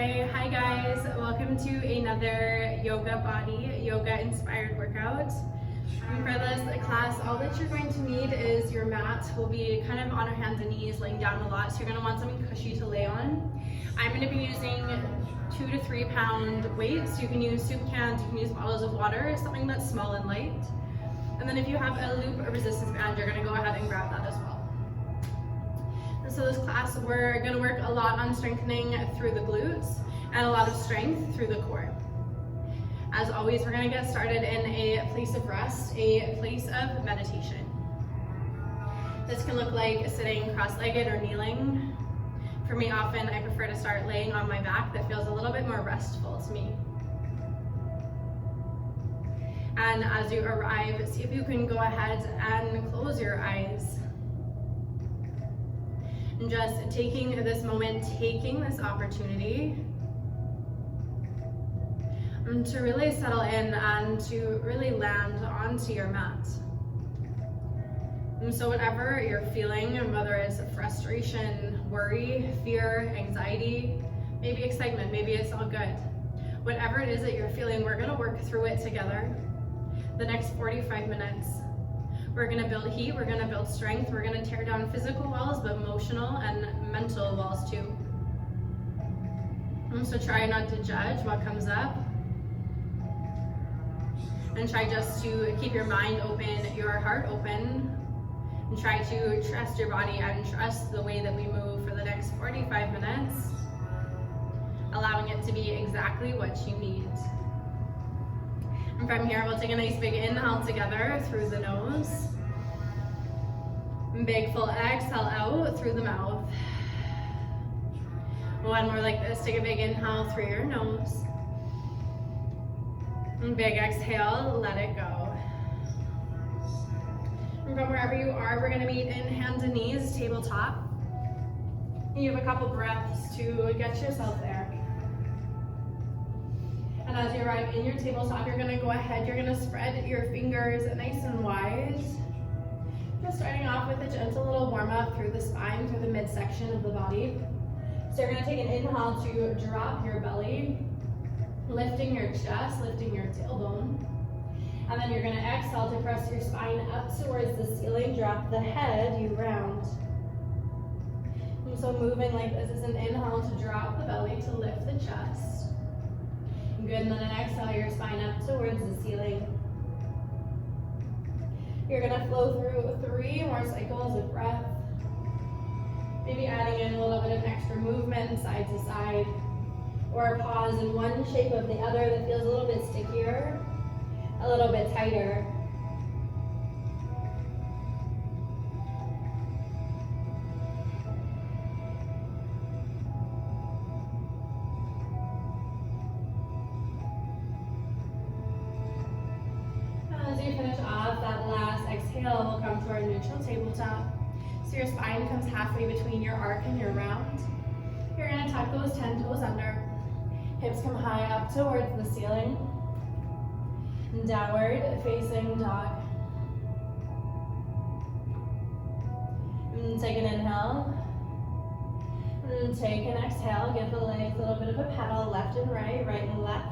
Okay, hi guys, welcome to another YogaBody, yoga inspired workout. And for this class, all that you're going to need is your mat. We'll be kind of on our hands and knees, laying down a lot, so you're going to want something cushy to lay on. I'm going to be using 2 to 3 pound weights. You can use soup cans, you can use bottles of water, something that's small and light. And then if you have a loop or resistance band, you're going to go ahead and grab that as well. So this class, we're going to work a lot on strengthening through the glutes and a lot of strength through the core. As always, we're going to get started in a place of rest, a place of meditation. This can look like sitting cross-legged or kneeling. For me, often I prefer to start laying on my back. That feels a little bit more restful to me. And as you arrive, see if you can go ahead and close your eyes. And just taking this moment, taking this opportunity to really settle in and to really land onto your mat. And so whatever you're feeling, whether it's frustration, worry, fear, anxiety, maybe excitement, maybe it's all good. Whatever it is that you're feeling, we're gonna work through it together. The next 45 minutes. We're gonna build heat, we're gonna build strength, we're gonna tear down physical walls, but emotional and mental walls too. And so try not to judge what comes up. And try just to keep your mind open, your heart open. And try to trust your body and trust the way that we move for the next 45 minutes. Allowing it to be exactly what you need. And from here, we'll take a nice big inhale together through the nose. Big full exhale out through the mouth. One more like this. Take a big inhale through your nose. And big exhale, let it go. And from wherever you are, we're gonna meet in hands and knees, tabletop. You have a couple breaths to get yourself there. And as you arrive in your tabletop, you're gonna go ahead, you're gonna spread your fingers nice and wide. Just starting off with a gentle little warm up through the spine, through the midsection of the body. So you're gonna take an inhale to drop your belly, lifting your chest, lifting your tailbone. And then you're gonna exhale to press your spine up towards the ceiling, drop the head, you round. And so moving like this is an inhale to drop the belly, to lift the chest. Good, and then an exhale, your spine up towards the ceiling. You're gonna flow through 3 more cycles of breath. Maybe adding in a little bit of extra movement side to side, or a pause in one shape of the other that feels a little bit stickier, a little bit tighter. As you finish off, that last exhale will come to our neutral tabletop. So your spine comes halfway between your arc and your round. You're gonna tuck those 10 toes under. Hips come high up towards the ceiling. Downward facing dog. And take an inhale. And take an exhale. Give the legs a little bit of a pedal, left and right, right and left.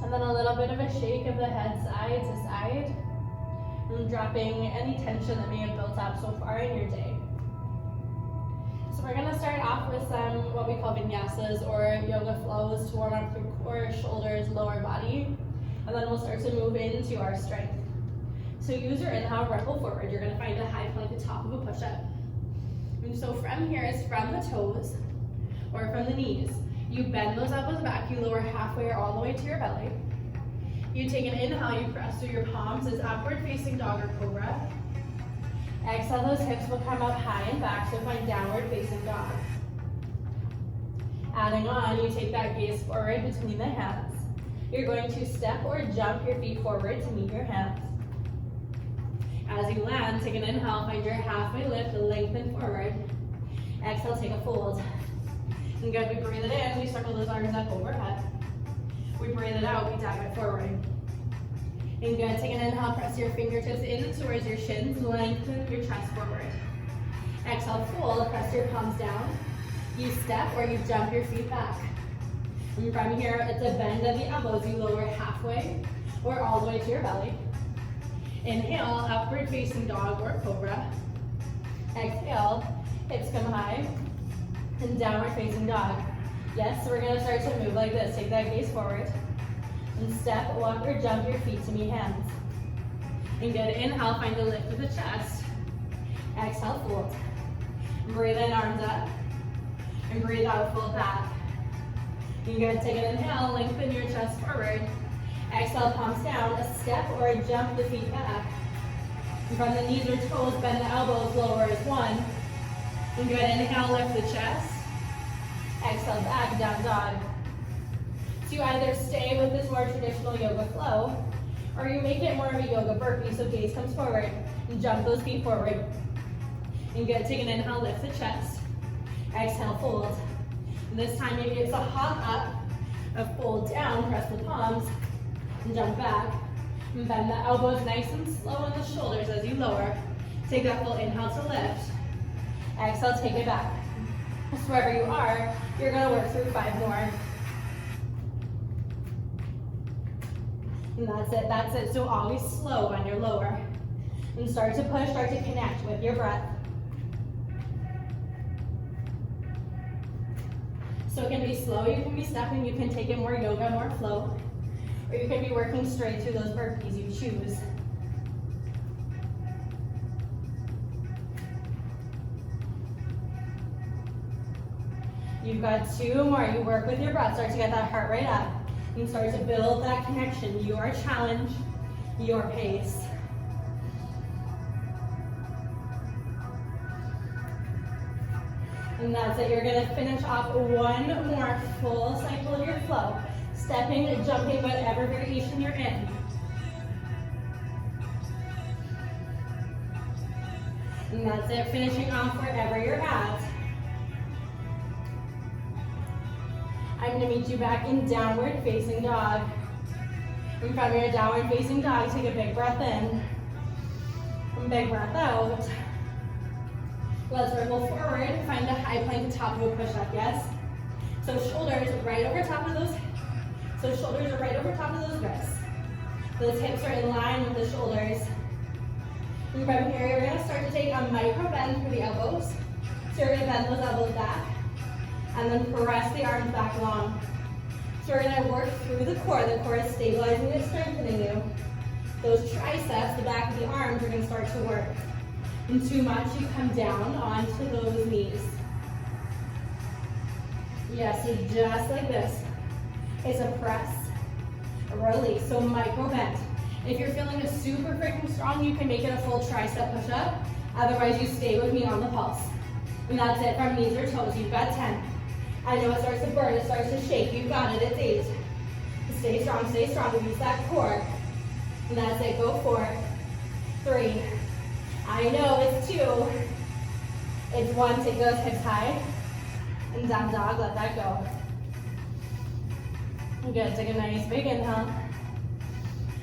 And then a little bit of a shake of the head side to side. And dropping any tension that may have built up so far in your day. So we're gonna start off with some what we call vinyasas or yoga flows to warm up through core, shoulders, lower body. And then we'll start to move into our strength. So use your inhale, rumble forward. You're gonna find a high plank at the top of a push-up. And so from here is from the toes or from the knees. You bend those elbows back, you lower halfway or all the way to your belly. You take an inhale, you press through your palms as upward facing dog or cobra. Exhale, those hips will come up high and back, so find downward facing dog. Adding on, you take that gaze forward between the hands. You're going to step or jump your feet forward to meet your hands. As you land, take an inhale, find your halfway lift, lengthen forward. Exhale, take a fold. And good, we breathe it in, we circle those arms up overhead. We breathe it out, we dive it forward. And good, take an inhale, press your fingertips in towards your shins, lengthen your chest forward. Exhale, fold, press your palms down. You step or you jump your feet back. And from here, it's a bend of the elbows. You lower halfway or all the way to your belly. Inhale, upward facing dog or cobra. Exhale, hips come high, and downward facing dog. Yes, so we're gonna start to move like this. Take that gaze forward. And step, walk, or jump your feet to meet hands. And good, inhale, find the lift of the chest. Exhale, fold. Breathe in, arms up. And breathe out, fold back. And good, take an inhale, lengthen your chest forward. Exhale, palms down, a step or a jump the feet back. And from the knees or toes, bend the elbows, lower as one. And good, inhale, lift the chest. Exhale, back, down dog. So you either stay with this more traditional yoga flow, or you make it more of a yoga burpee, so gaze comes forward, and jump those feet forward. And good, take an inhale, lift the chest. Exhale, fold. And this time maybe it's a hop up, a fold down, press the palms, and jump back. And bend the elbows nice and slow on the shoulders as you lower. Take that full inhale to lift. Exhale, take it back. So wherever you are, you're gonna work through 5 more. And that's it. So always slow on your lower. And start to push, start to connect with your breath. So it can be slow, you can be stepping, you can take it more yoga, more flow, or you can be working straight through those burpees, you choose. You've got 2 more, you work with your breath, start to get that heart rate up, and start to build that connection, your challenge, your pace. And that's it, you're gonna finish off 1 more full cycle of your flow. Stepping, jumping, whatever variation you're in. And that's it, finishing off wherever you're at. I'm gonna meet you back in downward facing dog. And from your downward facing dog, take a big breath in. And big breath out. Let's roll forward, find a high plank top of a push-up, yes? So shoulders right over top of those wrists. Those hips are in line with the shoulders. And from here, you're gonna start to take a micro bend through the elbows. So you're gonna bend those elbows back, and then press the arms back long. So we're gonna work through the core. The core is stabilizing and strengthening you. Those triceps, the back of the arms, are gonna start to work. And too much, you come down onto those knees. Yes, so just like this. It's a press, a release, so micro bend. If you're feeling it super freaking strong, you can make it a full tricep push-up. Otherwise, you stay with me on the pulse. And that's it, from knees or toes, you've got 10. I know it starts to burn, it starts to shake, you've got it, it's 8. Stay strong, use that core. And that's it, go 4, 3. I know, it's 2. It's 1, take those hips high. And down dog, let that go. Good, take a nice big inhale.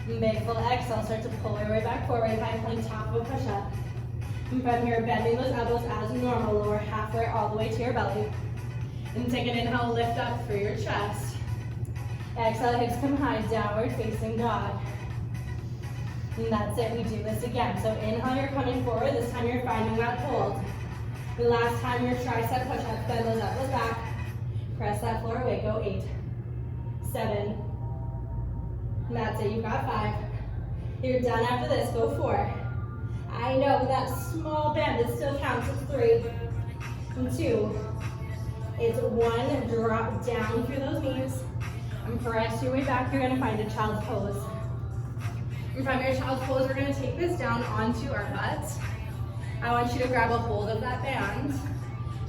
And big full exhale, start to pull your way back forward, high plank top of a push-up. And from here, bending those elbows as normal, lower halfway all the way to your belly. And take an inhale, lift up through your chest. Exhale, hips come high, downward facing dog. And that's it, we do this again. So inhale, you're coming forward, this time you're finding that hold. The last time your tricep push-up, bend those elbows back. Press that floor away, go 8, 7. And that's it, you've got 5. You're done after this, go 4. I know, that small bend, it still counts, it's 3, and 2. It's 1, drop down through those knees, and press your way back, you're gonna find a child's pose. And from your child's pose, we're gonna take this down onto our butts. I want you to grab a hold of that band.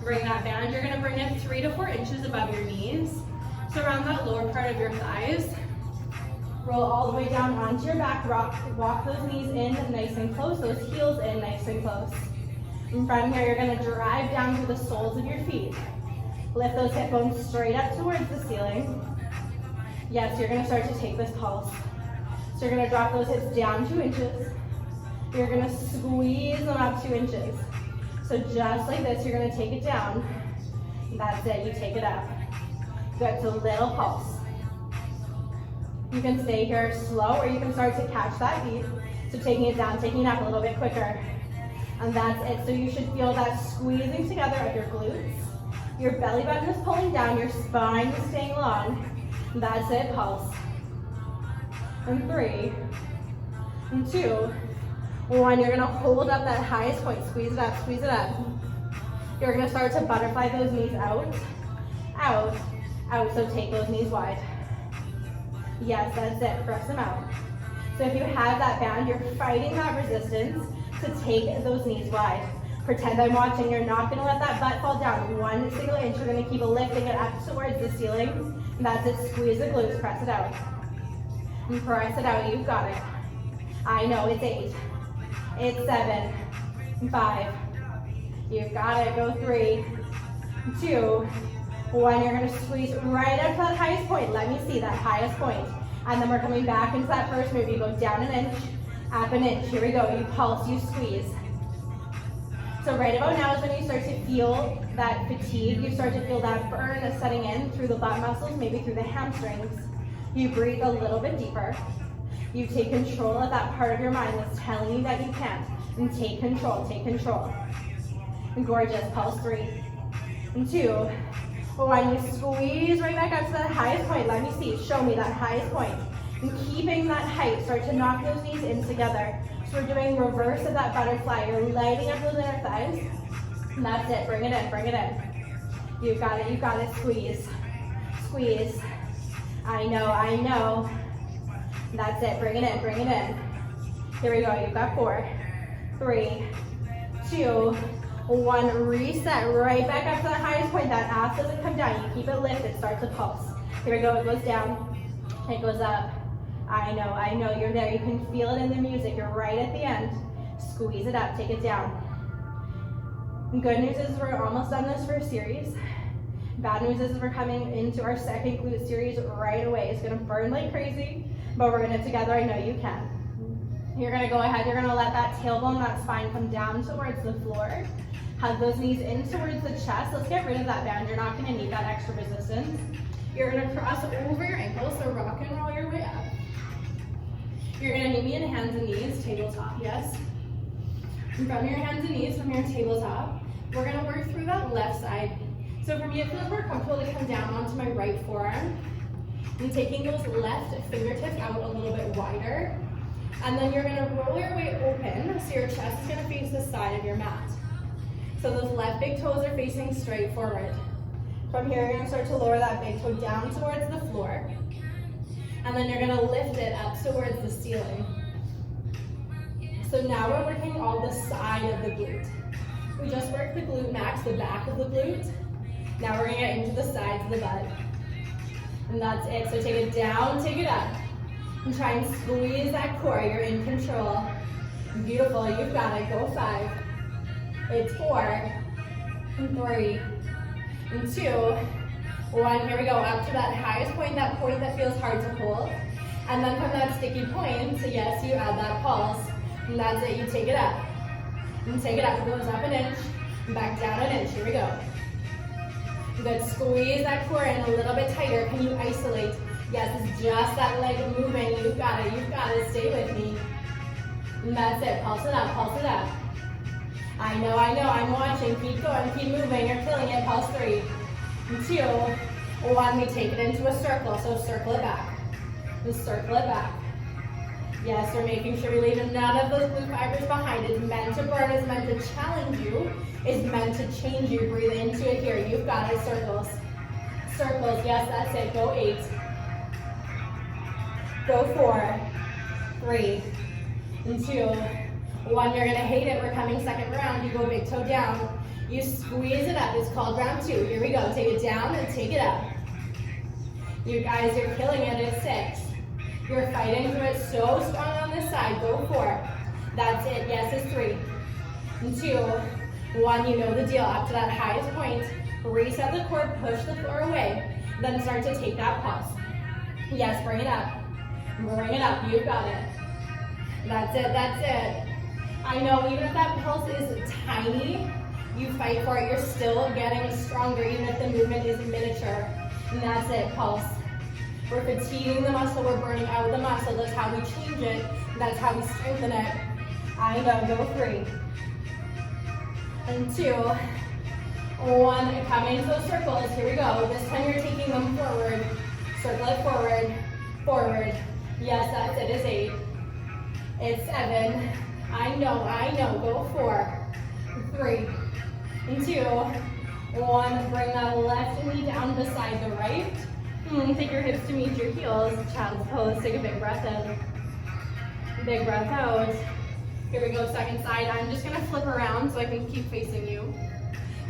Bring that band, you're gonna bring it 3 to 4 inches above your knees. So around that lower part of your thighs. Roll all the way down onto your back, walk those knees in nice and close, those heels in nice and close. And from here, you're gonna drive down to the soles of your feet. Lift those hip bones straight up towards the ceiling. Yes, you're gonna start to take this pulse. So you're gonna drop those hips down 2 inches. You're gonna squeeze them up 2 inches. So just like this, you're gonna take it down. That's it, you take it up. Good, so little pulse. You can stay here slow, or you can start to catch that beat. So taking it down, taking it up a little bit quicker. And that's it. So you should feel that squeezing together of your glutes. Your belly button is pulling down, your spine is staying long. And that's it, pulse. And 3, and 2, 1. You're gonna hold up that highest point. Squeeze it up, squeeze it up. You're gonna start to butterfly those knees out, out, out. So take those knees wide. Yes, that's it, press them out. So if you have that band, you're fighting that resistance to take those knees wide. Pretend I'm watching, you're not gonna let that butt fall down. 1 single inch, you're gonna keep lifting it up towards the ceiling. And that's it, squeeze the glutes, press it out. And press it out, you've got it. I know, it's 8, it's 7, 5. You've got it, go 3, 2, 1. You're gonna squeeze right up to that highest point. Let me see that highest point. And then we're coming back into that first move. You go down an inch, up an inch. Here we go, you pulse, you squeeze. So right about now is when you start to feel that fatigue. You start to feel that burn that's setting in through the butt muscles, maybe through the hamstrings. You breathe a little bit deeper. You take control of that part of your mind that's telling you that you can't. And take control, take control. And gorgeous, pulse 3, and 2, 1. You squeeze right back up to that highest point. Let me see, show me that highest point. And keeping that height, start to knock those knees in together. So we're doing reverse of that butterfly. You're lighting up those inner thighs. And that's it, bring it in, bring it in. You've got it, squeeze, squeeze. I know. That's it, bring it in, bring it in. Here we go, you've got 4, 3, 2, 1. Reset right back up to the highest point. That ass doesn't come down, you keep it lifted, start to pulse. Here we go, it goes down, it goes up. I know, you're there, you can feel it in the music, you're right at the end. Squeeze it up, take it down. And good news is we're almost done this first series. Bad news is we're coming into our second glute series right away. It's gonna burn like crazy, but we're gonna together, I know you can. You're gonna go ahead, you're gonna let that tailbone, that spine come down towards the floor. Hug those knees in towards the chest. Let's get rid of that band. You're not gonna need that extra resistance. You're gonna cross over your ankles, so rock and roll your way up. You're gonna meet me in hands and knees, tabletop, yes? And from your hands and knees, from your tabletop, we're gonna work through that left side. So for me, it feels more comfortable to come down onto my right forearm. And taking those left fingertips out a little bit wider. And then you're gonna roll your way open, so your chest is gonna face the side of your mat. So those left big toes are facing straight forward. From here, you're gonna start to lower that big toe down towards the floor. And then you're gonna lift it up towards the ceiling. So now we're working all the side of the glute. We just worked the glute max, the back of the glute. Now we're gonna get into the sides of the butt. And that's it, so take it down, take it up. And try and squeeze that core, you're in control. Beautiful, you've got it, go 5. It's 4, and 3, and 2, 1. Here we go, up to that highest point that feels hard to hold. And then from that sticky point, so yes, you add that pulse. And that's it, you take it up. And take it up, it goes up an inch, and back down an inch, here we go. Good, squeeze that core in a little bit tighter. Can you isolate? Yes, it's just that leg moving. You've got it, stay with me. And that's it, pulse it up, pulse it up. I know, I'm watching, keep going, keep moving, you're killing it, pulse 3, and 2, 1, we take it into a circle, so circle it back, and circle it back. Yes, we're making sure we leave none of those glute fibers behind. It's meant to burn, it's meant to challenge you, it's meant to change you. Breathe into it here, you've got it, circles. Circles, yes, that's it, go 8. Go 4, 3, and 2, 1. You're gonna hate it, we're coming second round. You go big toe down, you squeeze it up, it's called round 2. Here we go, take it down and take it up. You guys, you're killing it, it's 6. You're fighting through it so strong on this side, go 4. That's it, yes, it's 3, and 2, 1. You know the deal, up to that highest point, reset the core, push the floor away, then start to take that pulse. Yes, bring it up, you've got it. That's it, that's it. I know, even if that pulse is tiny, You fight for it, you're still getting stronger, even if the movement is miniature. And that's it, pulse. We're fatiguing the muscle, we're burning out the muscle. That's how we change it, that's how we strengthen it. I know, go 3. And 2. 1, come into those circles, here we go. This time you're taking them forward. Circle it forward, forward. Yes, that's it, it's 8. It's 7. I know, go 4. 3. And 2. 1, bring that left knee down beside the right. Take your hips to meet your heels, child's pose. Take a big breath in. Big breath out. Here we go, second side. I'm just gonna flip around so I can keep facing you.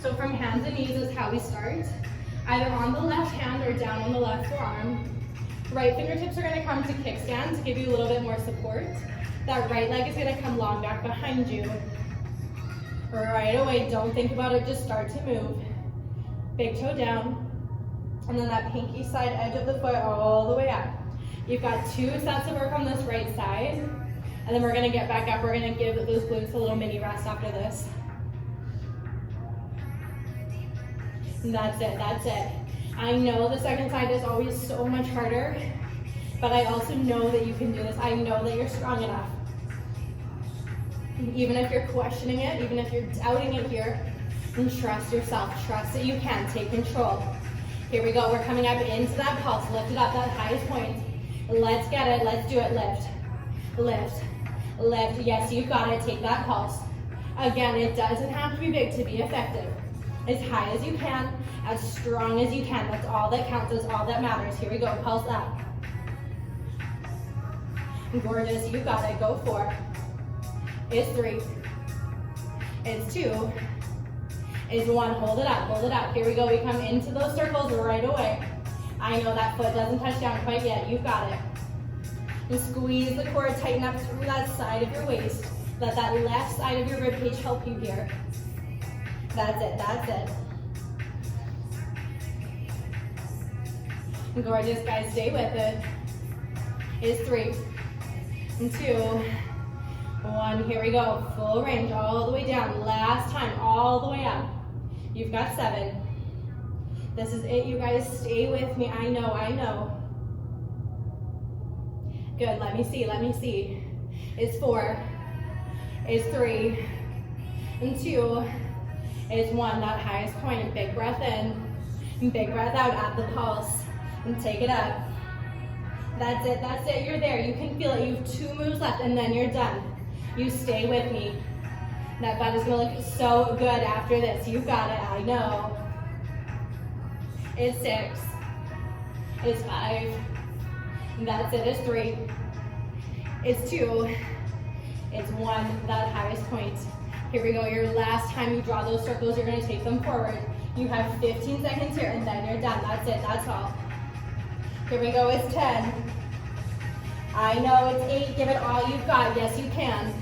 So from hands and knees is how we start. Either on the left hand or down on the left forearm. Right fingertips are gonna come to kickstand to give you a little bit more support. That right leg is gonna come long back behind you. Right away, don't think about it, just start to move. Big toe down. And then that pinky side edge of the foot all the way up. You've got 2 sets of work on this right side. And then we're gonna get back up. We're gonna give those glutes a little mini rest after this. And that's it, that's it. I know the second side is always so much harder, but I also know that you can do this. I know that you're strong enough. Even if you're questioning it, even if you're doubting it here, and trust yourself, trust that you can, take control. Here we go, we're coming up into that pulse, lift it up, that highest point. Let's get it, let's do it, lift, lift, lift. Yes, you've got it, take that pulse. Again, it doesn't have to be big to be effective. As high as you can, as strong as you can, that's all that counts, that's all that matters. Here we go, pulse up. Gorgeous, you got it, go 4. It's 3. It's 2. It's 1, hold it up, hold it up. Here we go, we come into those circles right away. I know that foot doesn't touch down quite yet, you've got it. And squeeze the core, tighten up through that side of your waist. Let that left side of your ribcage help you here. That's it, that's it. Gorgeous, guys, stay with it. It's 3. And 2. 1, here we go. Full range, all the way down. Last time, all the way up. You've got 7. This is it, you guys, stay with me. I know, I know. Good, let me see, let me see. It's 4. It's 3. And 2. It's 1, that highest point. Big breath in. Big breath out at the pulse. And take it up. That's it, you're there. You can feel it. You have 2 moves left and then you're done. You stay with me. That butt is gonna look so good after this. You got it, I know. It's 6. It's 5. That's it, it's 3. It's 2. It's 1, that highest point. Here we go, your last time you draw those circles, you're gonna take them forward. You have 15 seconds here and then you're done. That's it, that's all. Here we go, it's 10. I know it's 8, give it all you've got. Yes, you can.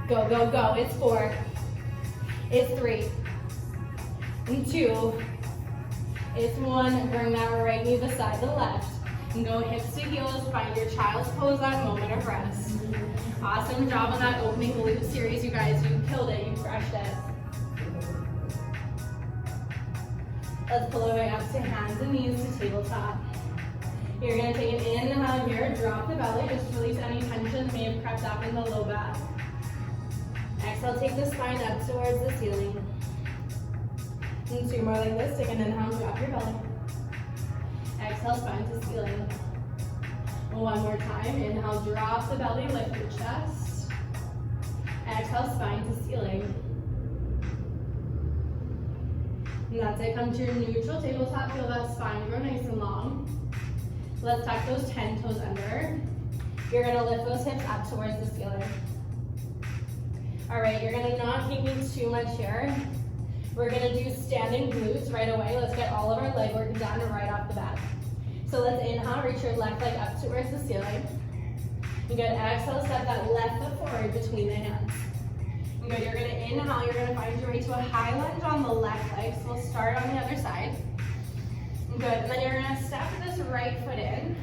Go, go, go, it's 4. It's 3. And 2. It's 1, bring that right knee beside the left. And go hips to heels, find your child's pose, that moment of rest. Awesome job on that opening glute series, you guys. You killed it, you crushed it. Let's pull our way up to hands and knees to tabletop. You're gonna take an inhale here, drop the belly, just release any tension that may have crept up in the low back. Exhale, take the spine up towards the ceiling. And 2 more like this, take an inhale, drop your belly. Exhale, spine to ceiling. 1 more time, inhale, drop the belly, lift your chest. Exhale, spine to ceiling. And that's it, come to your neutral tabletop, feel that spine grow nice and long. Let's tuck those 10 toes under. You're gonna lift those hips up towards the ceiling. All right, you're gonna not keep me too much here. We're gonna do standing glutes right away. Let's get all of our leg work done right off the bat. So let's inhale, reach your left leg up towards the ceiling. You good, exhale, step that left foot forward between the hands. You good, you're gonna inhale, you're gonna find your way to a high lunge on the left leg. So we'll start on the other side. Good, and then you're gonna step this right foot in,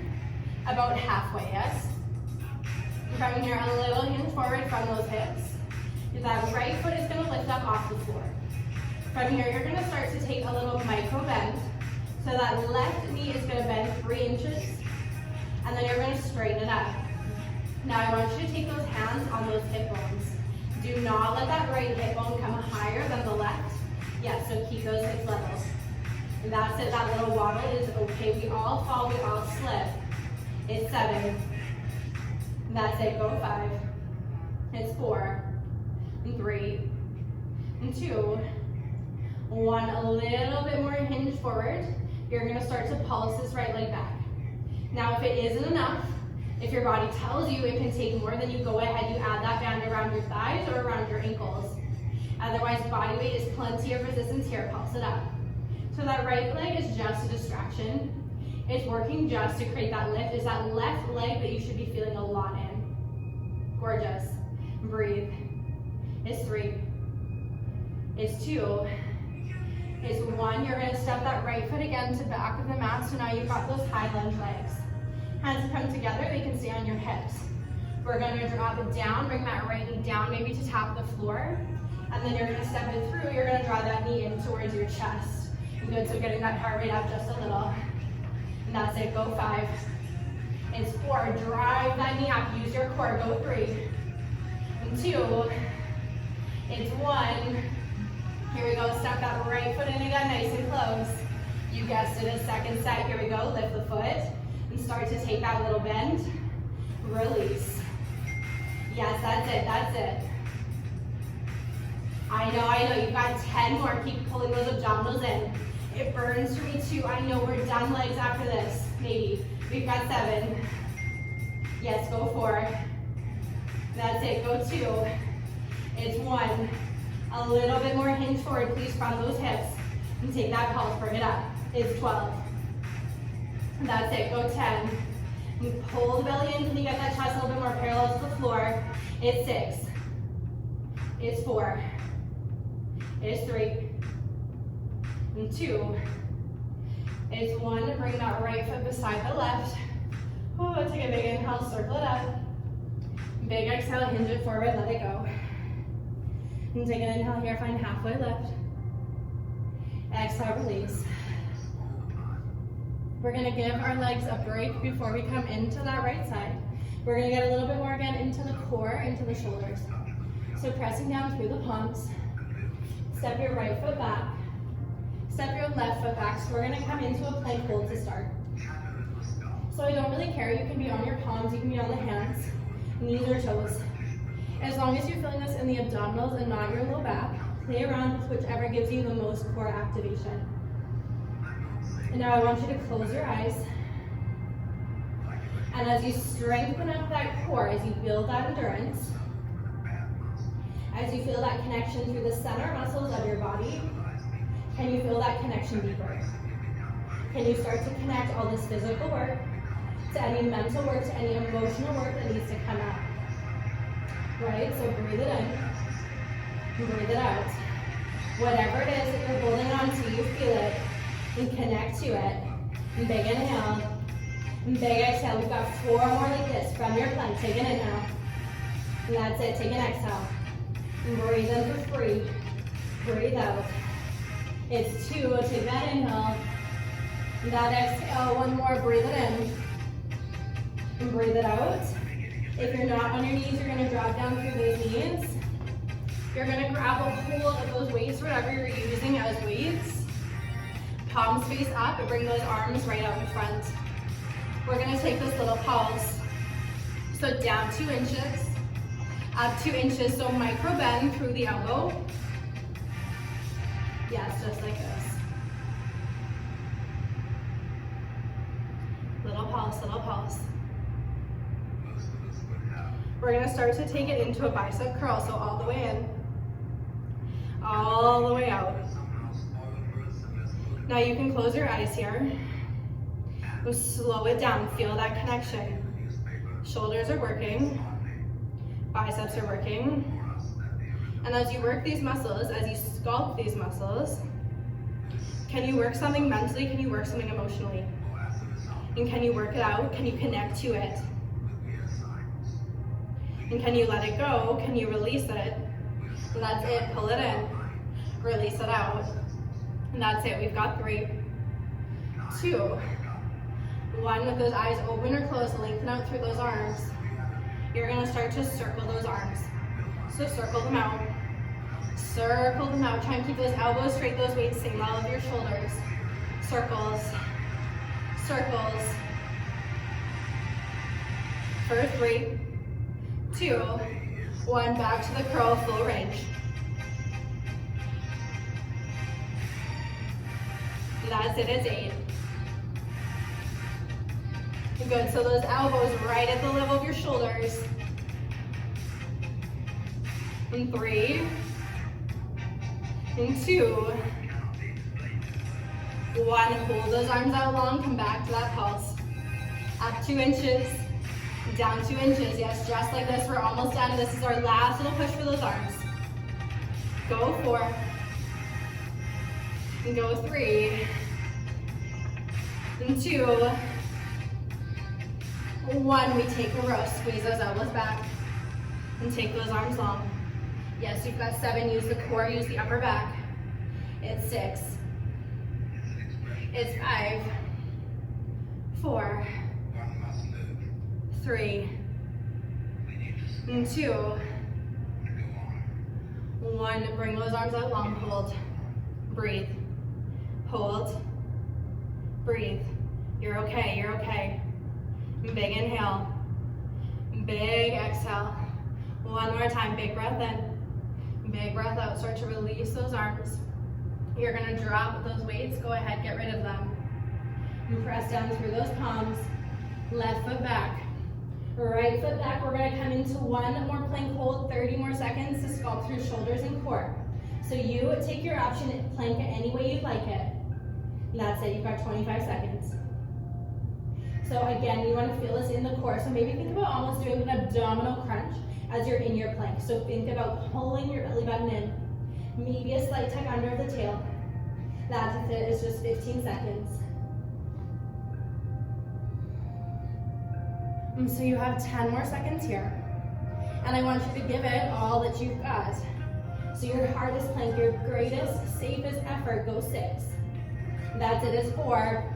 about halfway, yes? From here, a little hinge forward from those hips. That right foot is gonna lift up off the floor. From here, you're gonna start to take a little micro bend. So that left knee is gonna bend 3 inches, and then you're gonna straighten it up. Now I want you to take those hands on those hip bones. Do not let that right hip bone come higher than the left. Yes, so keep those hips level. And that's it, that little waddle is okay. We all fall, we all slip. It's 7. And that's it, go 5. It's 4, and 3, and 2, 1. A little bit more hinge forward. You're gonna start to pulse this right leg back. Now if it isn't enough, if your body tells you it can take more, then you go ahead, you add that band around your thighs or around your ankles. Otherwise, body weight is plenty of resistance here, pulse it up. So that right leg is just a distraction. It's working just to create that lift. It's that left leg that you should be feeling a lot in. Gorgeous. Breathe. It's 3. It's 2. It's 1. You're gonna step that right foot again to back of the mat. So now you've got those high lunge legs. Hands come together, they can stay on your hips. We're gonna drop it down, bring that right knee down, maybe to tap the floor. And then you're gonna step it through, you're gonna draw that knee in towards your chest. Good, so getting that heart rate up just a little. And that's it, go 5. It's 4, drive that knee up, use your core, go 3. And 2, it's 1. Here we go, step that right foot in again, nice and close. You guessed it, a second set, here we go, lift the foot. And start to take that little bend, release. Yes, that's it, that's it. I know, you've got 10 more, keep pulling those abdominals in. It burns for me too, I know we're done legs after this, maybe. We've got 7. Yes, go 4. That's it, go 2. It's 1. A little bit more hinge forward, please, from those hips. And take that pulse, bring it up. It's 12. That's it, go 10. And pull the belly in, can you get that chest a little bit more parallel to the floor? It's 6. It's 4. It's 3. And 2. It's 1. Bring that right foot beside the left. Oh, take a big inhale, circle it up. Big exhale, hinge it forward, let it go. And take an inhale here, find halfway lift. Exhale, release. We're gonna give our legs a break before we come into that right side. We're gonna get a little bit more again into the core, into the shoulders. So pressing down through the palms. Step your right foot back. Step your left foot back. So we're gonna come into a plank hold to start. So I don't really care, you can be on your palms, you can be on the hands, knees or toes. As long as you're feeling this in the abdominals and not your low back, play around with whichever gives you the most core activation. And now I want you to close your eyes. And as you strengthen up that core, as you build that endurance, as you feel that connection through the center muscles of your body, can you feel that connection deeper? Can you start to connect all this physical work to any mental work, to any emotional work that needs to come out? Right, so breathe it in, breathe it out. Whatever it is that you're holding on to, you feel it, and connect to it. And big inhale, and big exhale. We've got 4 more like this from your plank. Take an inhale, and that's it, take an exhale. And breathe in for 3, breathe out. It's 2, take that inhale, and that exhale, 1 more, breathe it in, and breathe it out. If you're not on your knees, you're gonna drop down through those knees. You're gonna grab a hold of those weights, whatever you're using as weights. Palms face up and bring those arms right out in front. We're gonna take this little pulse. So down 2 inches, up 2 inches, so micro bend through the elbow. Yes, just like this. Little pulse, little pulse. We're gonna start to take it into a bicep curl, so all the way in, all the way out. Now you can close your eyes here. We'll slow it down, feel that connection. Shoulders are working, biceps are working. And as you work these muscles, as you sculpt these muscles, can you work something mentally? Can you work something emotionally? And can you work it out? Can you connect to it? And can you let it go? Can you release it? That's it, pull it in, release it out. And that's it, we've got 3, 2, 1. With those eyes open or closed, lengthen out through those arms. You're gonna start to circle those arms. So circle them out. Circle them out. Try and keep those elbows straight, those weights same level of your shoulders. Circles, circles. For 3, 2, 1. Back to the curl, full range. That's it, it's 8. Good, so those elbows right at the level of your shoulders. And 3, and 2, 1. Hold those arms out long, come back to that pulse. Up 2 inches, down 2 inches. Yes, just like this, we're almost done. This is our last little push for those arms. Go 4, and go 3, and 2, 1. We take a row, squeeze those elbows back, and take those arms long. Yes, you've got 7, use the core, use the upper back. It's 6, it's 5, 4, 3, and 2, 1. Bring those arms out long, hold, breathe, hold, breathe. You're okay, you're okay. Big inhale, big exhale. One more time, big breath in, big breath out. Start to release those arms. You're gonna drop those weights, go ahead, get rid of them. And press down through those palms, left foot back, right foot back. We're gonna come into 1 more plank hold, 30 more seconds to sculpt through shoulders and core. So you take your option, plank it any way you'd like it. That's it, you've got 25 seconds. So again, you want to feel this in the core. So maybe think about almost doing an abdominal crunch as you're in your plank. So think about pulling your belly button in. Maybe a slight tuck under of the tail. That's it, it's just 15 seconds. And so you have 10 more seconds here. And I want you to give it all that you've got. So your hardest plank, your greatest, safest effort, go 6. That's it, is 4.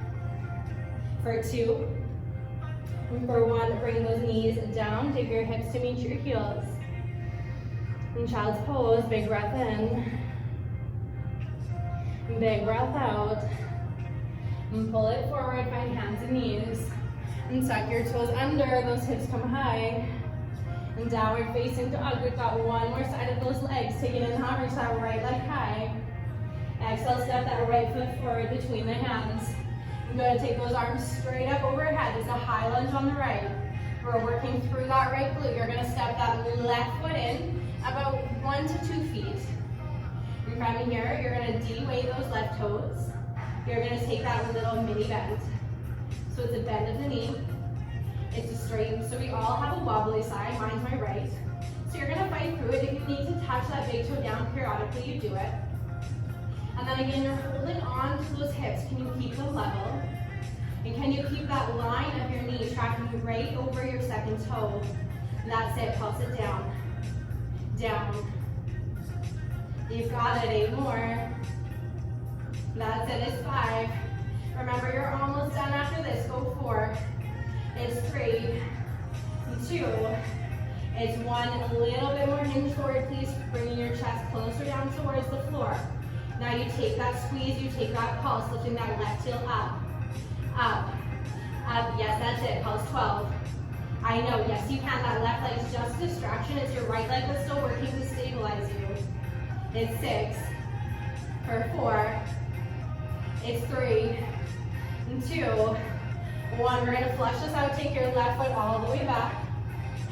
For 2. For 1, bring those knees down, dig your hips to meet your heels. In child's pose, big breath in. Big breath out. And pull it forward, find hands and knees. And tuck your toes under, those hips come high. And downward facing dog. We've got 1 more side of those legs. Take an inhale, reach that right leg high. Exhale, step that right foot forward between the hands. You're going to take those arms straight up overhead. There's a high lunge on the right. We're working through that right glute. You're going to step that left foot in about 1 to 2 feet. And from here, you're going to de-weight those left toes. You're going to take that little mini bend. So it's a bend of the knee. It's a straight. So we all have a wobbly side. Mine's my right. So you're going to fight through it. If you need to touch that big toe down periodically, you do it. And then again, you're holding on to those hips. Can you keep them level? And can you keep that line of your knee tracking right over your second toe? That's it, pulse it down. Down. You've got it, 8 more. That's it, it's 5. Remember, you're almost done after this, go 4. It's 3, 2, it's 1. A little bit more hinge forward, please. Bringing your chest closer down towards the floor. Now you take that squeeze, you take that pulse, lifting that left heel up, up, up. Yes, that's it, pulse 12. I know, yes you can. That left leg is just a distraction. It's your right leg that's still working to stabilize you. It's 6, for 4, it's 3, and 2, 1. We're gonna flush this out, take your left foot all the way back.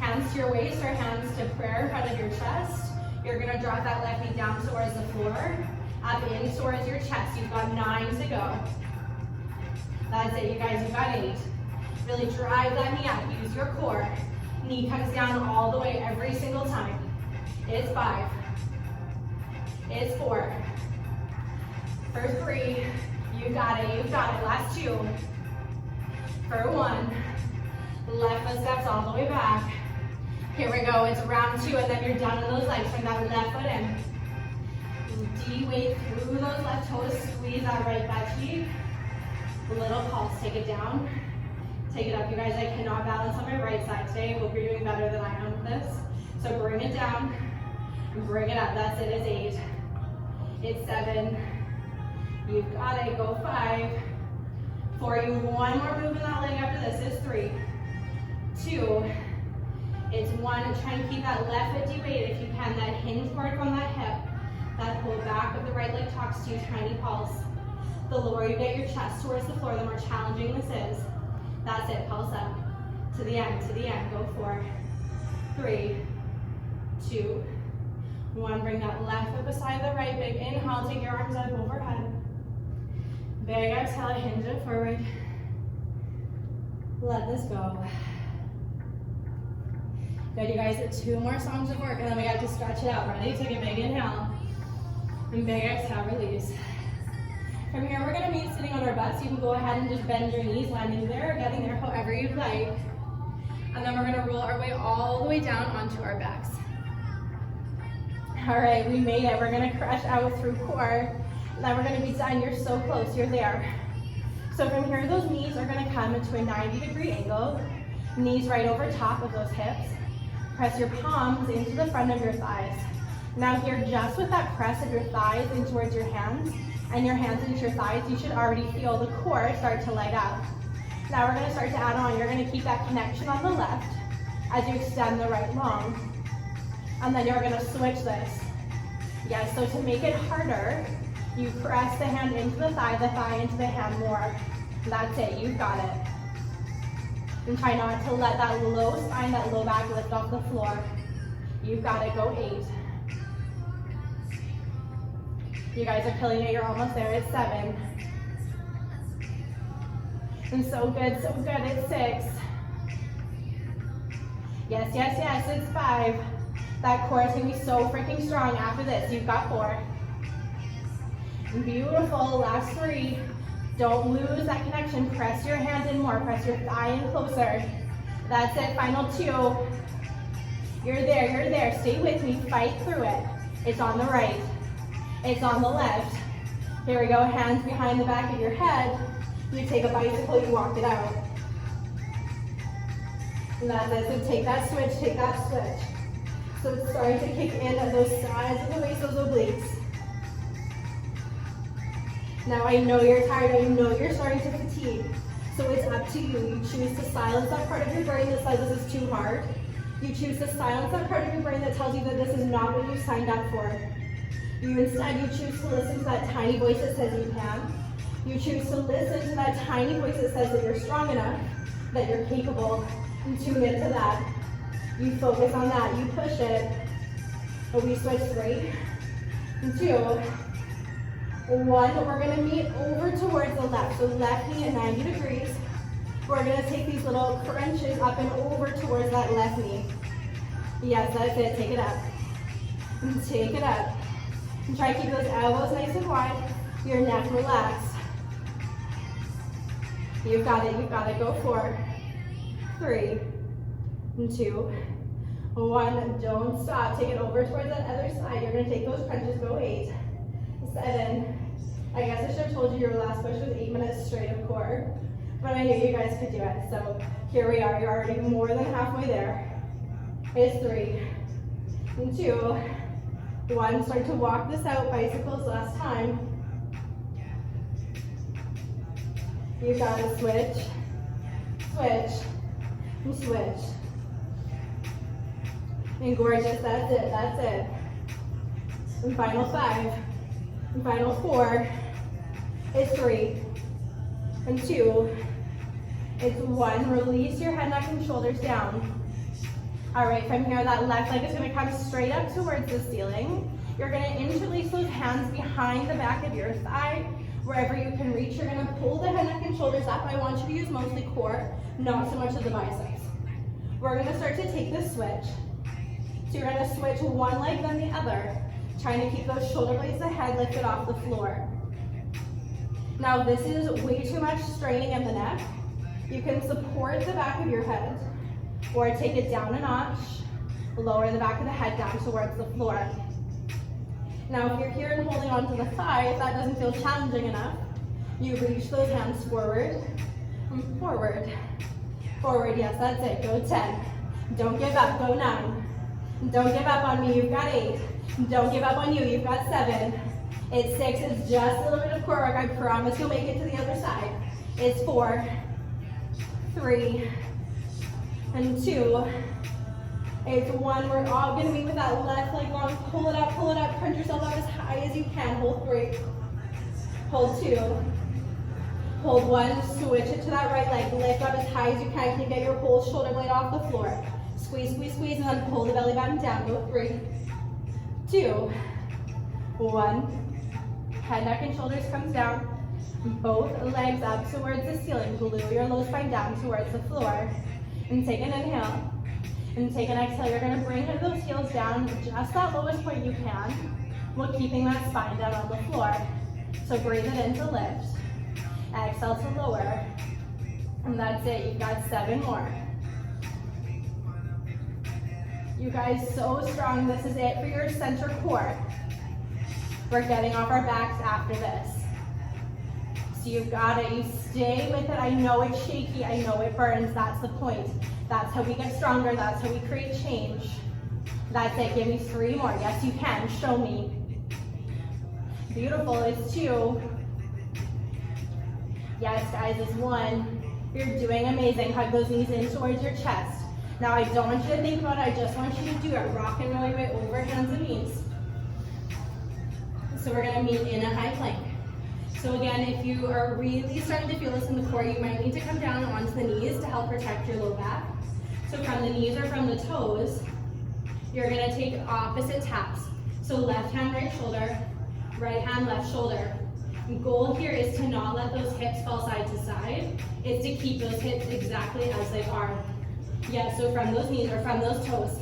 Hands to your waist or hands to prayer in front of your chest. You're gonna drop that left knee down towards the floor. Up in towards your chest. You've got 9 to go. That's it, you guys, you've got 8. Really drive that knee up, use your core. Knee comes down all the way every single time. It's 5. It's 4. For 3, you got it, you've got it. Last 2. For 1, left foot steps all the way back. Here we go, it's round 2, and then you're down on those legs. Bring that left foot in. D-weight through those left toes, squeeze that right butt cheek. Little pulse, take it down, take it up. You guys, I cannot balance on my right side today. Hope you're doing better than I am with this. So bring it down, bring it up. That's it, it's 8. It's 7. You've got it, go 5. For you, one more move in that leg after this is 3, 2, it's 1. Try and keep that left foot D-weight if you can. That hinge forward from that hip. That pull back of the right leg talks to you, tiny pulse. The lower you get your chest towards the floor, the more challenging this is. That's it, pulse up. To the end, go 4, 3, 2, 1. Bring that left foot beside the right, big inhale, take your arms up overhead. Big exhale, hinge it forward. Let this go. Good, you guys, 2 more songs of work, and then we got to stretch it out. Ready? Take a big inhale. And big exhale, release. From here, we're gonna meet sitting on our butts. You can go ahead and just bend your knees, landing there, or getting there, however you'd like. And then we're gonna roll our way all the way down onto our backs. All right, we made it. We're gonna crush out through core. And then we're gonna be done. You're so close, you're there. So from here, those knees are gonna come into a 90-degree angle. Knees right over top of those hips. Press your palms into the front of your thighs. Now here, just with that press of your thighs in towards your hands, and your hands into your thighs, you should already feel the core start to light up. Now we're gonna start to add on. You're gonna keep that connection on the left as you extend the right long. And then you're gonna switch this. Yes, so to make it harder, you press the hand into the thigh into the hand more. That's it, you've got it. And try not to let that low spine, that low back lift off the floor. You've got it, go 8. You guys are killing it, you're almost there, it's 7. And so good, it's 6. Yes, yes, yes, it's 5. That core is gonna be so freaking strong after this. You've got 4. Beautiful, last 3. Don't lose that connection. Press your hand in more, press your thigh in closer. That's it, final 2. You're there, stay with me, fight through it. It's on the right, it's on the left. Here we go, hands behind the back of your head. You take a bicycle, you walk it out. And that's it, so take that switch. So it's starting to kick in at those sides of the waist, those obliques. Now I know you're tired, I know you're starting to fatigue. So it's up to you. You choose to silence that part of your brain that says this is too hard. You choose to silence that part of your brain that tells you that this is not what you signed up for. You choose to listen to that tiny voice that says you can. You choose to listen to that tiny voice that says that you're strong enough, that you're capable, and tune into that. You focus on that, you push it. And we switch 3, 2, 1, we're gonna meet over towards the left. So left knee at 90 degrees. We're gonna take these little crunches up and over towards that left knee. Yes, that's it, take it up. And take it up. And try to keep those elbows nice and wide, your neck relaxed. You've got it, go 4, 3, 2, 1, don't stop. Take it over towards that other side. You're gonna take those crunches, go 8, 7. I guess I should have told you your last push was 8 minutes straight of core, but I knew you guys could do it. So here we are, you're already more than halfway there. It's 3, 2, 1. Start to walk this out, bicycles last time. You gotta switch, and switch. And gorgeous, that's it. And final 5, and final 4, it's 3, and 2, it's 1. Release your head, neck, and shoulders down. All right, from here, that left leg is gonna come straight up towards the ceiling. You're gonna interlace those hands behind the back of your thigh. Wherever you can reach, you're gonna pull the head, neck, and shoulders up. I want you to use mostly core, not so much of the biceps. We're gonna start to take this switch. So you're gonna switch one leg then the other, trying to keep those shoulder blades ahead, lifted off the floor. Now if this is way too much straining in the neck, you can support the back of your head or take it down a notch Lower the back of the head down towards the floor. Now if you're here and holding on to the thigh, if that doesn't feel challenging enough, you reach those hands forward, and forward, forward, yes, that's it, go 10. Don't give up, go 9. Don't give up on me, you've got 8. Don't give up on you, you've got 7. It's 6, it's just a little bit of core work, I promise you'll make it to the other side. It's 4, 3, and 2. It's 1, we're all gonna be with that left leg long, pull it up, crunch yourself up as high as you can, hold 3, hold 2, hold 1, switch it to that right leg, lift up as high as you can you get your whole shoulder blade off the floor, squeeze, squeeze, squeeze, and then pull the belly button down, go 3, 2, 1, head, neck, and shoulders comes down, both legs up towards the ceiling, glue your low spine down towards the floor, and take an inhale. And take an exhale, you're gonna bring those heels down just that lowest point you can, while keeping that spine down on the floor. So breathe it in to lift, exhale to lower, and that's it, you've got 7 more. You guys, so strong, this is it for your center core. We're getting off our backs after this. So you've got it, you stay with it, I know it's shaky, I know it burns, that's the point. That's how we get stronger, that's how we create change. That's it, give me 3 more. Yes, you can, show me. Beautiful, it's 2. Yes, guys, it's 1. You're doing amazing. Hug those knees in towards your chest. Now, I don't want you to think about it, I just want you to do it. Rock and roll your way over hands and knees. So we're gonna meet in a high plank. So again, if you are really starting to feel this in the core, you might need to come down onto the knees to help protect your low back. So from the knees or from the toes, you're gonna take opposite taps. So left hand, right shoulder, right hand, left shoulder. The goal here is to not let those hips fall side to side. It's to keep those hips exactly as they are. Yeah, so from those knees or from those toes,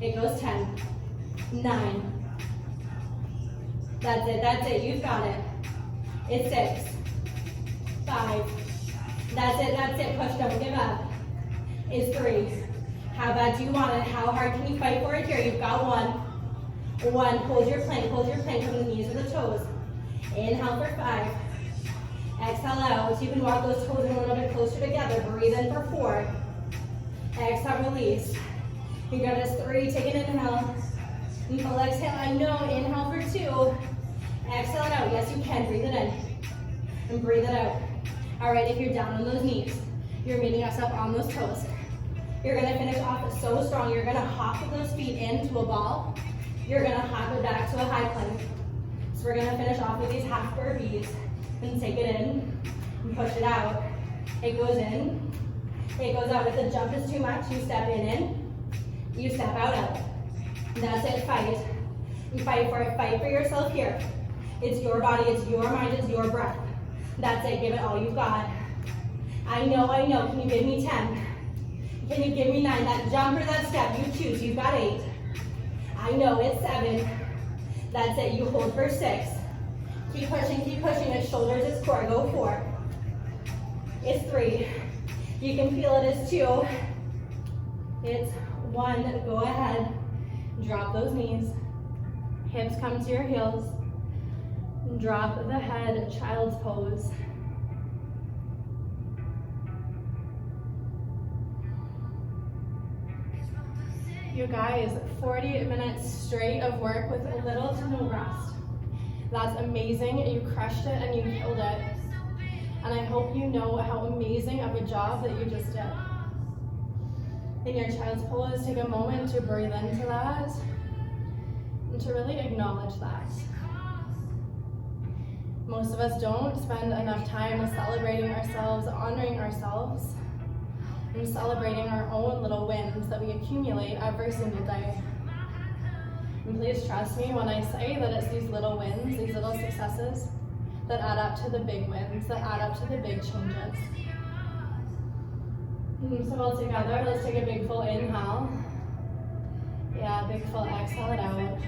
it goes 10, 9. That's it, you've got it. It's 6, 5, that's it, push, don't give up. It's 3, how bad do you want it? How hard can you fight for it here? You've got 1, hold your plank from the knees or the toes. Inhale for 5, exhale out, so you can walk those toes in a little bit closer together, breathe in for 4, exhale, release. You got this 3, take an inhale, and full exhale, I know, inhale for 2, exhale it out, yes you can, breathe it in, and breathe it out. All right, if you're down on those knees, you're meeting us up on those toes. You're gonna finish off so strong, you're gonna hop with those feet into a ball, you're gonna hop it back to a high plank. So we're gonna finish off with these half burpees, and take it in, and push it out. It goes in, it goes out. If the jump is too much, you step in, you step out. That's it, fight. You fight for it, fight for yourself here. It's your body, it's your mind, it's your breath. That's it, give it all you've got. I know, can you give me 10? Can you give me 9? That jump or that step, you choose, you've got 8. I know, it's 7. That's it, you hold for 6. Keep pushing, it's shoulders, it's core, go 4. It's 3. You can feel it, it's 2. It's 1, go ahead. Drop those knees. Hips come to your heels. Drop the head, child's pose. You guys, 40 minutes straight of work with little to no rest. That's amazing. You crushed it and you killed it. And I hope you know how amazing of a job that you just did. In your child's pose, take a moment to breathe into that and to really acknowledge that. Most of us don't spend enough time celebrating ourselves, honoring ourselves, and celebrating our own little wins that we accumulate every single day. And please trust me when I say that it's these little wins, these little successes, that add up to the big wins, that add up to the big changes. So all together, let's take a big full inhale. Yeah, big full exhale it out.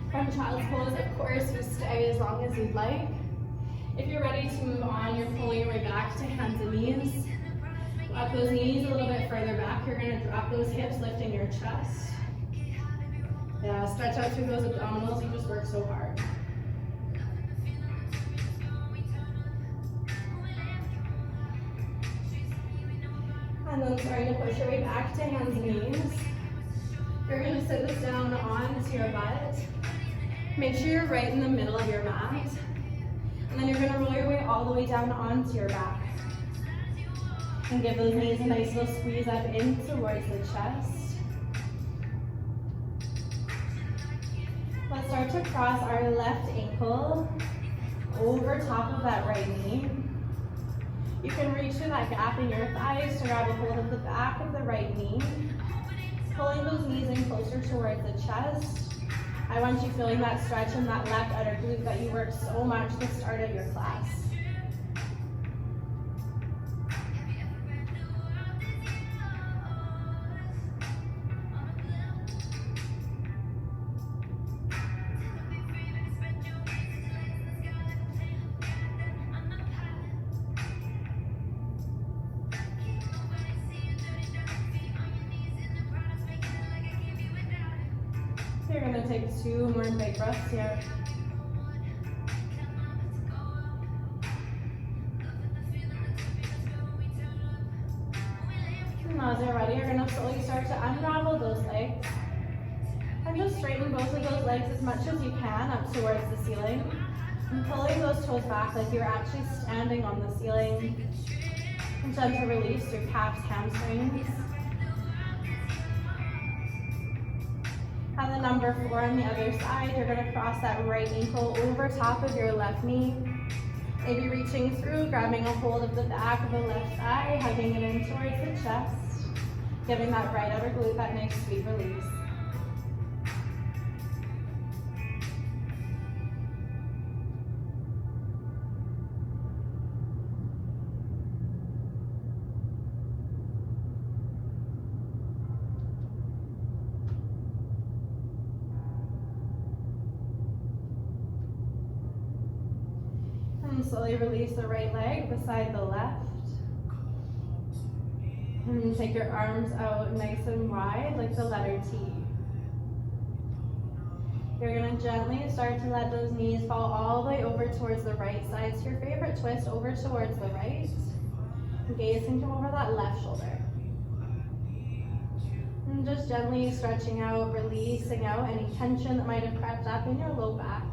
From child's pose, of course, you stay as long as you'd like. If you're ready to move on, you're pulling your way back to hands and knees. Walk those knees a little bit further back. You're gonna drop those hips, lifting your chest. Yeah, stretch out through those abdominals. You just worked so hard. And then starting to push your way back to hands and knees. You're gonna sit this down onto your butt. Make sure you're right in the middle of your mat. And then you're gonna roll your way all the way down onto your back. And give those knees a nice little squeeze up in towards the chest. Let's start to cross our left ankle over top of that right knee. You can reach through that gap in your thighs to grab a hold of the back of the right knee. Pulling those knees in closer towards the chest. I want you feeling that stretch in that left outer glute that you worked so much at the start of your class. You're gonna take 2 more big breaths here. And as you're ready, you're gonna slowly start to unravel those legs. And just straighten both of those legs as much as you can up towards the ceiling. And pulling those toes back like you're actually standing on the ceiling. And gentle release through calves, hamstrings. And then number 4 on the other side, you're gonna cross that right ankle over top of your left knee. Maybe reaching through, grabbing a hold of the back of the left thigh, hugging it in towards the chest, giving that right outer glute that nice sweet release. And slowly release the right leg beside the left. And take your arms out nice and wide like the letter T. You're going to gently start to let those knees fall all the way over towards the right side. So your favorite twist over towards the right. Gazing over that left shoulder. And just gently stretching out, releasing out any tension that might have crept up in your low back.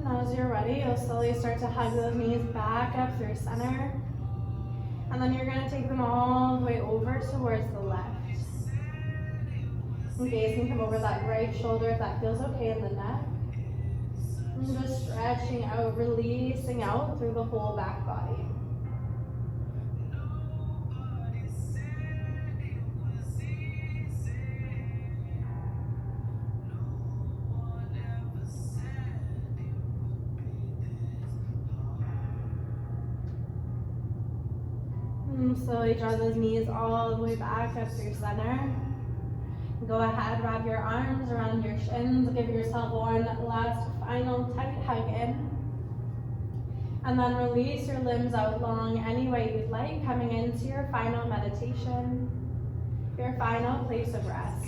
As you're ready, you'll slowly start to hug those knees back up through center. And then you're going to take them all the way over towards the left. And gazing come over that right shoulder if that feels okay in the neck. And just stretching out, releasing out through the whole back body. Slowly draw those knees all the way back up through center. Go ahead, wrap your arms around your shins. Give yourself one last final tight hug in. And then release your limbs out long any way you'd like, coming into your final meditation, your final place of rest.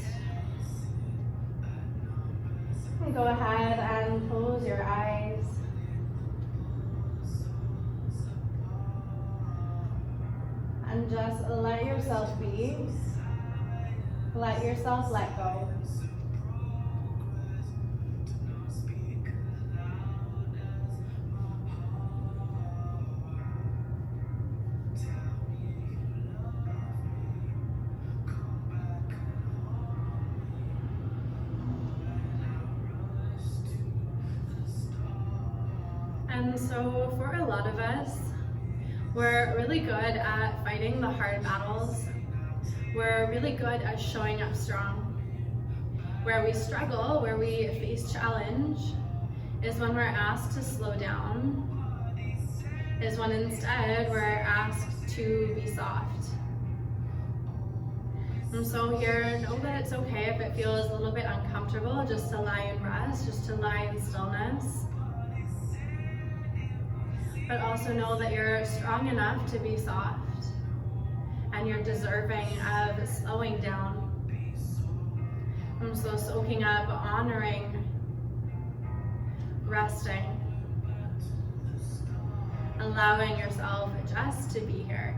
And go ahead and close your eyes. And just let yourself be. Let yourself let go. And so for a lot of us, we're really good at fighting the hard battles. We're really good at showing up strong. Where we struggle, where we face challenge, is when we're asked to slow down, is when instead we're asked to be soft. And so here, know that it's okay if it feels a little bit uncomfortable just to lie in rest, just to lie in stillness. But also know that you're strong enough to be soft, and you're deserving of slowing down. And so soaking up, honoring, resting, allowing yourself just to be here.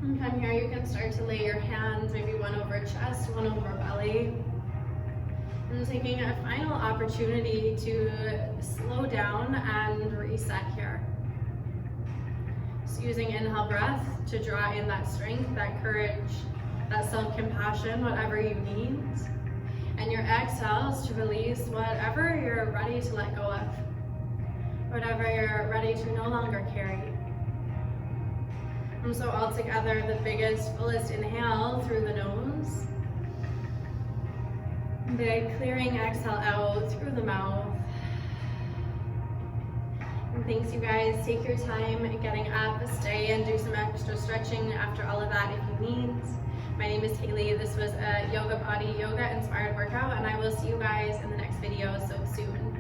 And from here, you can start to lay your hands, maybe one over chest, one over belly. And taking a final opportunity to slow down and reset here. So using inhale breath to draw in that strength, that courage, that self-compassion, whatever you need. And your exhales to release whatever you're ready to let go of, whatever you're ready to no longer carry. And so all together, the biggest, fullest inhale through the nose. Big clearing exhale out through the mouth. And thanks, you guys. Take your time getting up, stay and do some extra stretching after all of that if you need. My name is Kaylee. This was a YogaBody yoga inspired workout, and I will see you guys in the next video so soon.